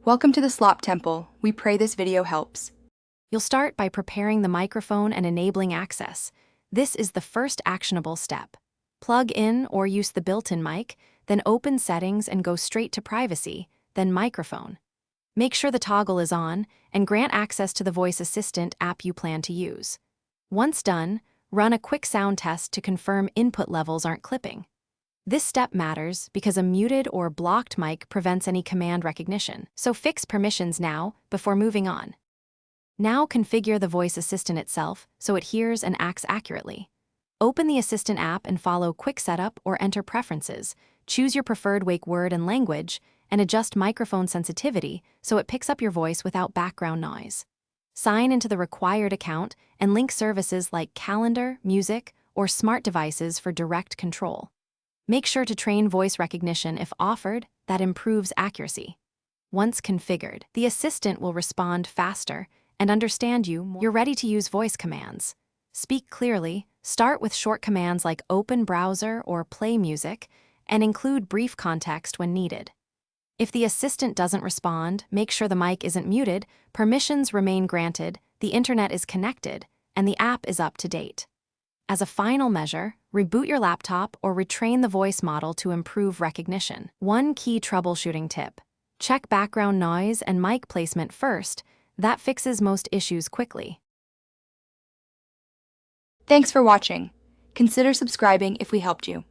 Welcome to the Slop Temple. We pray this video helps. You'll start by preparing the microphone and enabling access. This is the first actionable step. Plug in or use the built-in mic, then open Settings and go straight to Privacy, then Microphone. Make sure the toggle is on and grant access to the voice assistant app you plan to use. Once done, run a quick sound test to confirm input levels aren't clipping. This step matters because a muted or blocked mic prevents any command recognition, so fix permissions now before moving on. Now configure the voice assistant itself so it hears and acts accurately. Open the Assistant app and follow Quick Setup or enter Preferences. Choose your preferred wake word and language, and adjust microphone sensitivity so it picks up your voice without background noise. Sign into the required account and link services like Calendar, Music, or smart devices for direct control. Make sure to train voice recognition if offered. That improves accuracy. Once configured, the assistant will respond faster and understand you more. You're ready to use voice commands. Speak clearly, start with short commands like open browser or play music, and include brief context when needed. If the assistant doesn't respond, make sure the mic isn't muted, permissions remain granted, the internet is connected, and the app is up to date. As a final measure, reboot your laptop or retrain the voice model to improve recognition. One key troubleshooting tip: check background noise and mic placement first. That fixes most issues quickly. Thanks for watching. Consider subscribing if we helped you.